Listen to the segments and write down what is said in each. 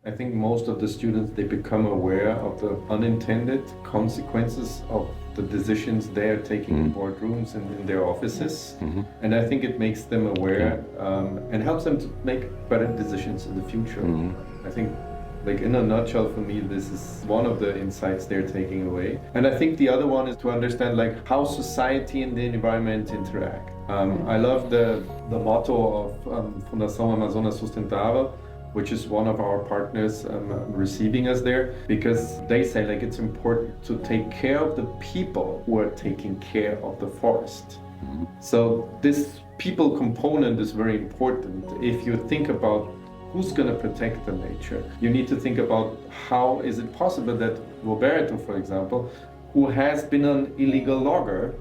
I think most of the students, they become aware of the unintended consequences of the decisions they are taking in boardrooms and in their offices. And I think it makes them aware and helps them to make better decisions in the future. I think, like, in a nutshell, for me, this is one of the insights they're taking away. And I think the other one is to understand, like, how society and the environment interact. I love the motto of Fundação Amazonas Sustentável, which is one of our partners receiving us there, because they say, like, it's important to take care of the people who are taking care of the forest. So this people component is very important. If you think about who's going to protect the nature, you need to think about how is it possible that Roberto, for example, who has been an illegal logger,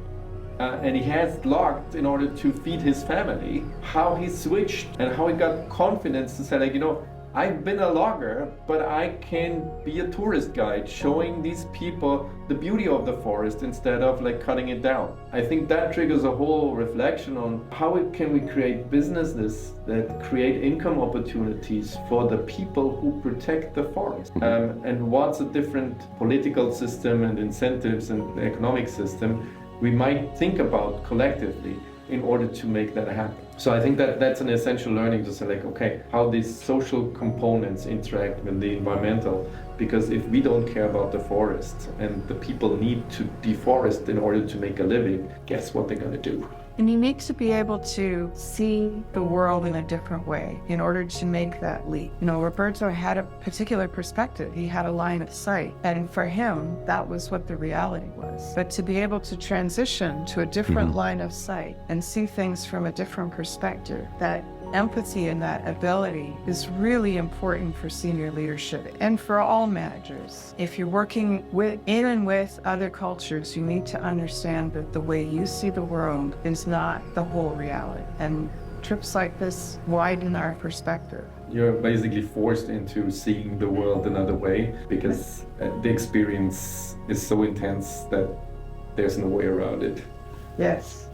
and he has logged in order to feed his family, how he switched and how he got confidence to say, like, you know, I've been a logger, but I can be a tourist guide showing these people the beauty of the forest instead of, like, cutting it down. I think that triggers a whole reflection on how can we create businesses that create income opportunities for the people who protect the forest. And what's a different political system and incentives and economic system we might think about collectively in order to make that happen. So I think that that's an essential learning to say, like, okay, how these social components interact with the environmental, because if we don't care about the forest and the people need to deforest in order to make a living, guess what they're gonna do? And you need to be able to see the world in a different way in order to make that leap. You know, Roberto had a particular perspective. He had a line of sight. And for him, that was what the reality was. But to be able to transition to a different line of sight and see things from a different perspective, that empathy and that ability is really important for senior leadership and for all managers. If you're working in and with other cultures, you need to understand that the way you see the world is not the whole reality. And trips like this widen our perspective. You're basically forced into seeing the world another way because the experience is so intense that there's no way around it. Yes.